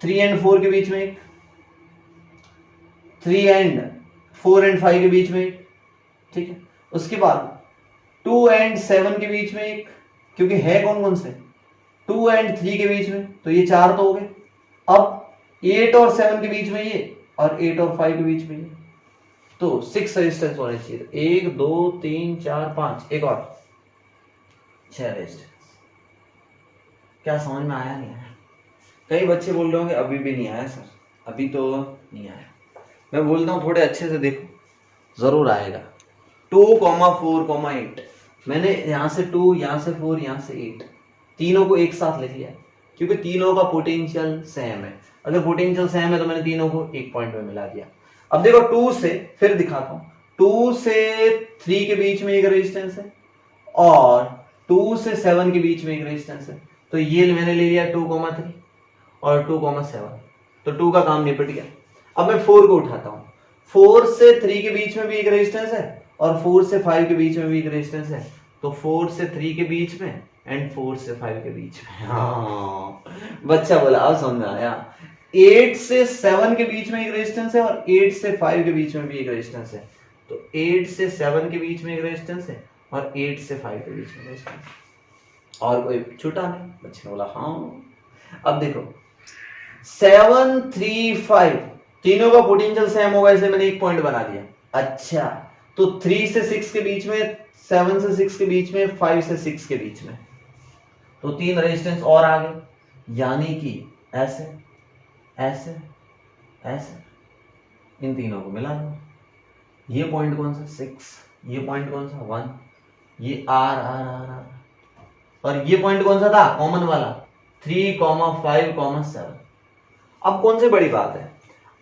3 एंड 4 के बीच में एक, 3 एंड 4 एंड 5 के बीच में एक, ठीक है। उसके बाद 2 एंड 7 के बीच में एक, क्योंकि है कौन कौन से, 2 एंड 3 के बीच में, तो ये 4 तो हो गए। अब 8 और 7 के बीच में ये, और 8 और 5 के बीच में ये, तो 6 रेजिस्टेंस होने चाहिए। 1, 2, 3, 4, 5, एक और 6 रेजिस्टेंस। क्या समझ में आया नहीं आया? कई बच्चे बोल रहे होंगे अभी भी नहीं आया सर, अभी तो नहीं आया। मैं बोलता हूँ थोड़े अच्छे से देखो, जरूर आएगा। 2, 4, 8, मैंने यहां से 2, यहां से 4, यहां से 8, तीनों को एक साथ लिख लिया क्योंकि तीनों का पोटेंशियल सेम है। अगर पोटेंशियल सेम है तो मैंने तीनों को एक पॉइंट में मिला दिया। अब देखो 2 से, फिर दिखाता हूं, 2 से 3 के बीच में एक रेजिस्टेंस है और 2 से 7 के बीच में एक रेजिस्टेंस है। तो ये मैंने ले लिया 2, 3 और 2, 7, तो 2 का काम निपट गया। अब मैं 4 को उठाता हूं, 4 से 3 के बीच में भी एक रेजिस्टेंस है और 4 से 5 के बीच में भी एक रेजिस्टेंस है, तो 4 से 3 के बीच में एंड 4 से 5 के बीच में। हाँ बच्चा बोला, अब समझ में आया। 8 से 7 के बीच में एक रेजिस्टेंस है और 8 से 5 के बीच में भी एक रेजिस्टेंस है, तो 8 से 7 के बीच में एक रेजिस्टेंस है और 8 से 5 के बीच में रेजिस्टेंस है, और कोई छूटा नहीं। बच्चे ने बोला हाँ। अब देखो 7, 3, 5 तीनों का पोटेंशियल सेम होगा, इसे मैंने एक पॉइंट बना दिया। अच्छा, तो 3 से 6 के बीच में, 7 से 6 के बीच में, 5 से 6 के बीच में, तो 3 रेजिस्टेंस और आ गए, यानी कि ऐसे ऐसे ऐसे इन तीनों को मिला दो। ये पॉइंट कौन सा 6, ये पॉइंट कौन सा 1, ये आर आर आर आर, और ये पॉइंट कौन सा था कॉमन वाला 3, 5, 7। अब कौन सी बड़ी बात है,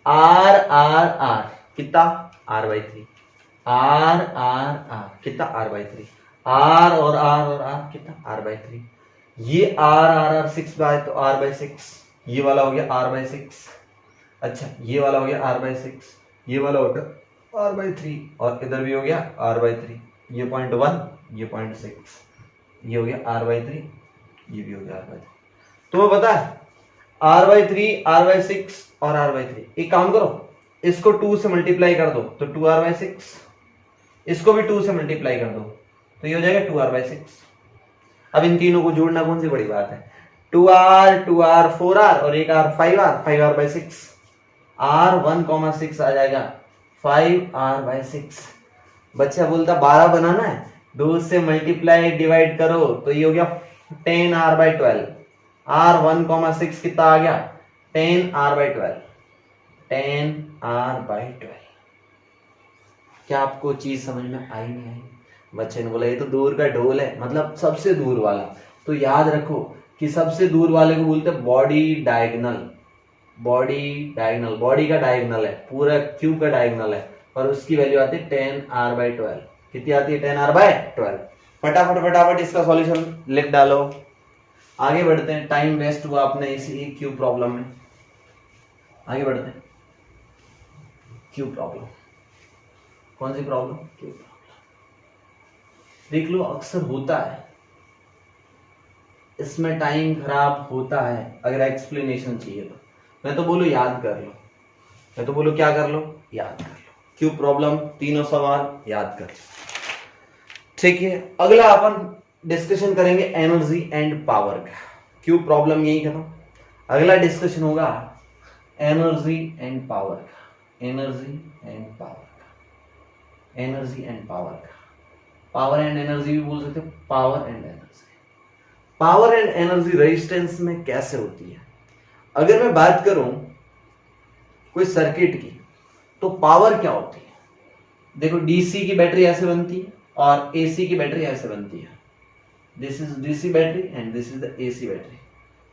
आर आर आर कितना r/3, आर आर आर कितना r/3, आर और आर कितना r/3, ये आर आर आर 6 बाय तो r/6, ये वाला हो गया r/6। अच्छा, ये वाला हो गया r/6, ये वाला हो गया r/3, और इधर भी हो गया r/3, ये पॉइंट 1, ये पॉइंट 6, ये हो गया r/3, ये भी हो गया r/3। तुम्हें पता है r/3, r/6 और r/3, एक काम करो, इसको 2 से मल्टीप्लाई कर दो तो 2r/6, इसको भी 2 से मल्टीप्लाई कर दो तो ये हो जाएगा 2r/6। अब इन तीनों को जोड़ना कौन सी बड़ी बात है, 2r 2r 4r और एक r 5r, 5r/6, r 1,6 आ जाएगा 5r/6। बच्चा बोलता 12 बनाना है, 2 से मल्टीप्लाई डिवाइड करो तो ये हो गया 10r/12, r 1,6 कितना आ गया 10r/12, 10r/12। क्या आपको चीज समझ में आई नहीं आई? बच्चे ने बोला ये तो दूर का ढोल है, मतलब सबसे दूर वाला। तो याद रखो कि सबसे दूर वाले को बोलते हैं बॉडी डायगोनल, बॉडी का डायगोनल है, पूरा क्यूब का डायगोनल है, और उसकी वैल्यू आती है 10r/12। कितनी आती है 10r/12। फटाफट इसका सॉल्यूशन लिख डालो, आगे बढ़ते हैं। टाइम वेस्ट हुआ अपने इसी क्यूब प्रॉब्लम में, आगे बढ़ते हैं। क्यूब प्रॉब्लम, कौन सी प्रॉब्लम, क्यूब प्रॉब्लम। देख लो अक्सर होता है इसमें, टाइम खराब होता है अगर एक्सप्लेनेशन चाहिए तो। मैं तो बोलूं याद कर लो, मैं तो बोलूं क्या कर लो, याद कर लो। क्यूब प्रॉब्लम तीनों सवाल याद कर लो, ठीक है। अगला अपन डिस्कशन करेंगे एनर्जी एंड पावर का। क्यूब प्रॉब्लम यही खत्म, अगला डिस्कशन होगा एनर्जी एंड पावर का, एनर्जी एंड पावर का, एनर्जी एंड पावर का। पावर एंड एनर्जी भी बोल सकते हो, power and energy. Power and energy resistance में कैसे होती है? अगर मैं बात करूं कोई सर्किट की, तो पावर क्या होती है? देखो डीसी की बैटरी ऐसे बनती है और एसी की बैटरी ऐसे बनती है। This is DC battery and this is the AC battery,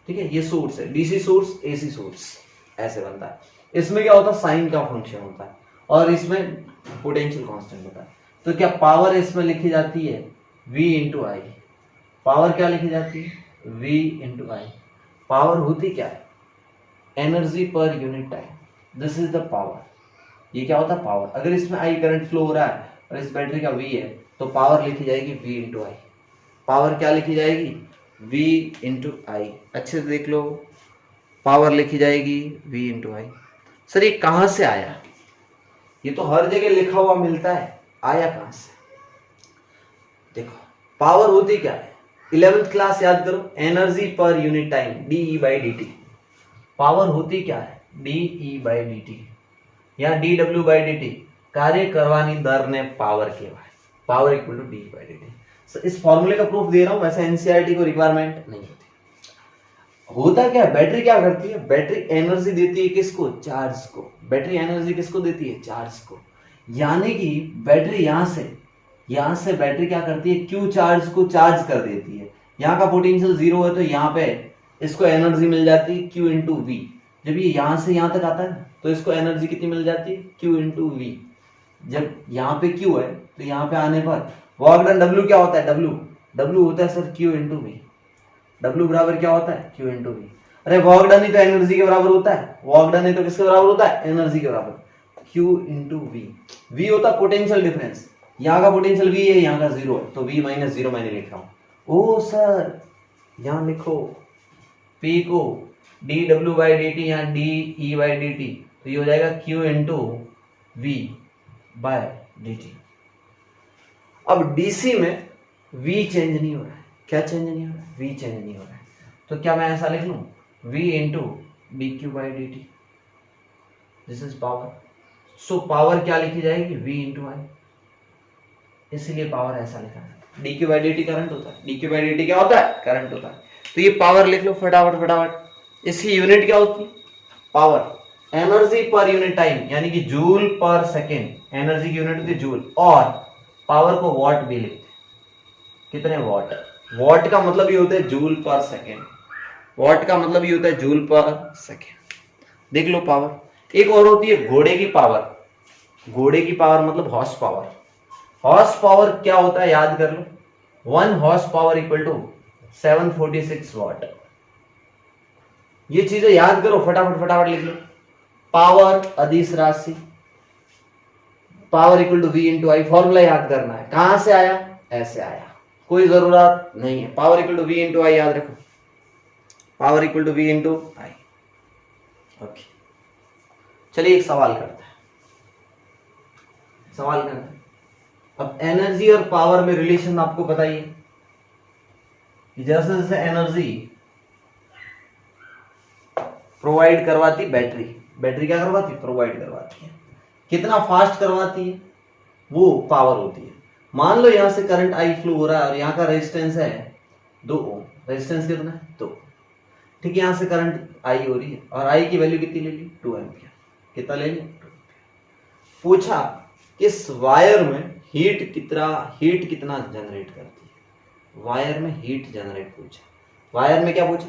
ठीक है। ये सोर्स है, डीसी सोर्स, एसी सोर्स, ऐसे बनता है। इसमें क्या होता है, साइन का फंक्शन होता है और इसमें पोटेंशियल कांस्टेंट होता है। तो क्या पावर इसमें लिखी जाती है V इंटू आई। पावर क्या लिखी जाती है, V इंटू आई। पावर होती क्या है, energy per unit time, this is the power. ये क्या होता है, पावर। अगर इसमें आई करंट फ्लो हो रहा है और इस बैटरी का V है, तो पावर लिखी जाएगी V इंटू आई। पावर क्या लिखी जाएगी, V इंटू आई। अच्छे से देख लो, पावर लिखी जाएगी V इंटू आई। सर ये कहां से आया? ये तो हर जगह लिखा हुआ मिलता है, आया कहां से? देखो पावर होती क्या है, 11th क्लास याद करो, energy per unit time, DE/dt। Power होती क्या है, DE/dt या dW/dt, कार्य करवानी दर ने पावर किया है। Power equal to DE/dt। इस फॉर्मूले का प्रूफ दे रहा हूं, वैसे एनसीईआरटी को रिक्वायरमेंट नहीं होती। होता क्या है, बैटरी क्या करती है, बैटरी एनर्जी देती है किसको, चार्ज को। बैटरी एनर्जी किसको देती है, चार्ज को। यानी कि बैटरी यहां से बैटरी क्या करती है, क्यू चार्ज को चार्ज कर देती है। यहाँ का पोटेंशियल 0 है तो यहाँ पे इसको एनर्जी मिल जाती है Q इंटू वी। जब ये यहां से यहां तक आता है तो इसको एनर्जी कितनी मिल जाती है, Q इंटू वी। जब यहाँ पे Q है तो यहाँ पे आने पर वर्क डन W क्या होता है, W होता है sir Q into V. W बराबर क्या होता है, Q इंटू वी। अरे वर्क डन ही तो एनर्जी के बराबर होता है, वर्क डन ही तो किसके बराबर होता है, एनर्जी के बराबर। Q into V. वी होता पोटेंशियल डिफरेंस, यहाँ का पोटेंशियल वी है, यहाँ का 0 है, तो v माइनस 0 मैंने लिखा हूं। ओ सर यहाँ लिखो P को dw बाई डी टी, यहाँ de बाई डी टी, तो ये हो जाएगा Q into V by D T. अब डीसी में v चेंज नहीं हो रहा है, क्या चेंज नहीं हो रहा है, v चेंज नहीं हो रहा है, तो क्या मैं ऐसा लिख लूं v into D Q by D T, this is power. So power क्या लिखी जाएगी, v इंटू आई, इसलिए पावर ऐसा लिखा है। D Q by D T current होता है, D Q by D T क्या होता है, करंट होता है। तो ये पावर लिख लो फटाफट फटाफट। इसकी यूनिट क्या होती है, power, energy per unit time, यानी कि जूल पर सेकेंड, एनर्जी की यूनिट होती है जूल, और पावर को वॉट भी लिखते हैं, कितने वॉट। वॉट का मतलब ये होता है जूल पर सेकेंड, वॉट का मतलब ये होता है जूल पर सेकेंड। देख लो पावर। एक और होती है घोड़े की पावर, घोड़े की पावर मतलब हॉर्स पावर। हॉर्स पावर क्या होता है याद कर लो, 1 horse power equal to 746 watt. ये चीजें याद करो, फटाफट फटाफट लिख लो। पावर अदिश राशि, power equal to V into I, formula याद करना है। कहां से आया, ऐसे आया, कोई जरूरत नहीं है। Power equal to V into I याद रखो, power equal to V into I. Okay, चलिए एक सवाल करते हैं, सवाल करते हैं। अब एनर्जी और पावर में रिलेशन आपको पता ही है कि जैसे जैसे एनर्जी प्रोवाइड करवाती बैटरी, बैटरी क्या करवाती, प्रोवाइड करवाती है, कितना फास्ट करवाती है, वो पावर होती है। मान लो यहां से करंट आई फ्लो हो रहा है और यहाँ का रेजिस्टेंस है 2 ओम, रेजिस्टेंस कितना है 2, ठीक है। यहां से करंट आई हो रही है और आई की वैल्यू कितनी ले ली, 2 एम्पियर, कितना ले ली, 2 एम्पियर। पूछा इस वायर में हीट कितना जनरेट करती है, वायर में हीट जनरेट पूछा, वायर में क्या पूछा,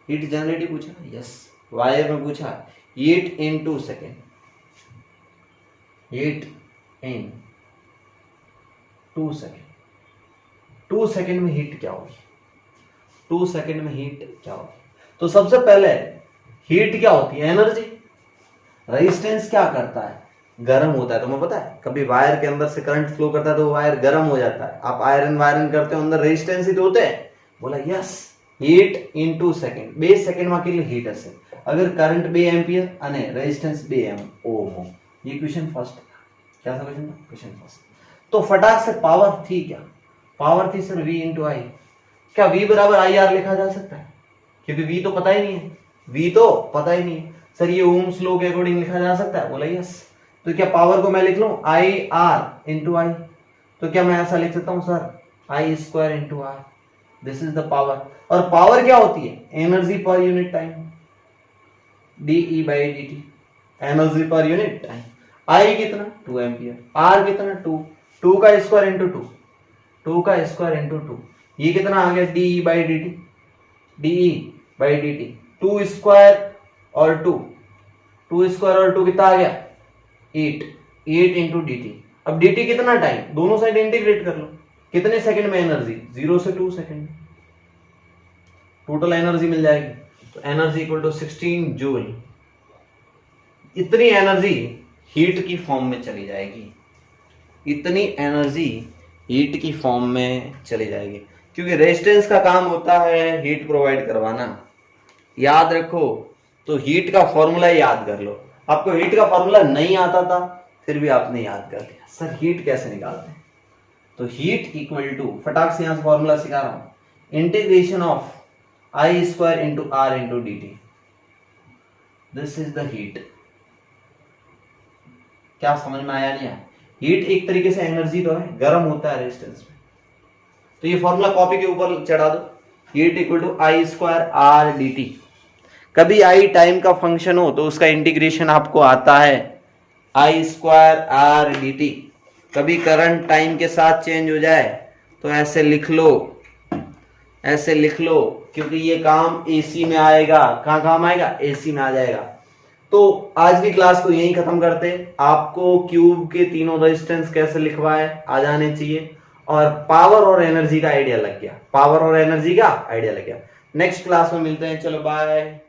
हीट जनरेट ही पूछा, यस। वायर में पूछा heat in 2 second, heat in 2 second, 2 second में हीट क्या होगी, 2 सेकेंड में हीट क्या होगी। तो सबसे पहले हीट क्या होती है, एनर्जी। रेजिस्टेंस क्या करता है, गर्म होता है। तुम्हें पता है कभी वायर के अंदर से करंट फ्लो करता है तो वायर गर्म हो जाता है, आप आयरन वायरन करते हो, अंदर रेजिस्टेंस ही तो होते हैं। बोला यस, हीट इन 2 સેકન્ડ, 2 સેકન્ડમાં કેટલી હીટ હશે अगर करंट 2 एम्पियर અને रेजिस्टेंस 2 ओम हो। ये क्वेश्चन फर्स्ट, क्या था क्वेश्चन, क्वेश्चन फर्स्ट। तो फटाक से पावर थी क्या, पावर थी सर v इंटू आई। क्या v बराबर आई आर लिखा जा सकता है, क्योंकि v तो पता ही नहीं है, v तो पता ही नहीं है। सर ये ओम्स लॉ के अकॉर्डिंग लिखा जा सकता है, बोला यस। तो क्या पावर को मैं लिख लूं आई आर इंटू आई, तो क्या मैं ऐसा लिख सकता हूं sir I square into R, this is the power. और पावर क्या होती है, energy per unit time, D by D T, energy per unit time. I कितना 2 एम्पियर, आर कितना 2, 2 का स्क्वायर इंटू 2, 2 का स्क्वायर इंटू 2, ये कितना आ गया D by D T, D by D T, 2 square और 2, 2 स्क्वायर और 2 कितना आ गया 8, 8 इंटू डी टी। अब डी टी कितना टाइम, दोनों साइड इंटीग्रेट कर लो, कितने सेकंड में एनर्जी, 0 से 2 सेकंड, टोटल एनर्जी मिल जाएगी। तो एनर्जी इक्वल टू 16 जूल। इतनी एनर्जी हीट की फॉर्म में चली जाएगी, इतनी एनर्जी हीट की फॉर्म में चली जाएगी, क्योंकि रेजिस्टेंस का काम होता है हीट प्रोवाइड करवाना, याद रखो। तो हीट का फॉर्मूला याद कर लो। आपको हीट का फॉर्मूला नहीं आता था फिर भी आपने याद कर लिया, सर हीट कैसे निकालते हैं। तो हीट इक्वल टू, फटाक से यहां से फॉर्मूला सिखा रहा हूं, integration of I square into R into D T, this is the heat. क्या समझ में आया नहीं आया, हीट एक तरीके से एनर्जी तो है, गर्म होता है रेजिस्टेंस में। तो ये फॉर्मूला कॉपी के ऊपर चढ़ा दो, heat equal to I square R D T. कभी आई टाइम का फंक्शन हो तो उसका इंटीग्रेशन आपको आता है आई स्क्वायर आर डी टी। कभी करंट टाइम के साथ चेंज हो जाए तो ऐसे लिख लो, ऐसे लिख लो, क्योंकि ये काम एसी में आएगा। कहाँ काम आएगा, एसी में आ जाएगा। तो आज की क्लास को यहीं खत्म करते हैं। आपको क्यूब के तीनों रेजिस्टेंस कैसे लिखवाए आ जाने चाहिए, और पावर और एनर्जी का आइडिया लग गया, पावर और एनर्जी का आइडिया लग गया। नेक्स्ट क्लास में मिलते हैं, चलो बाय।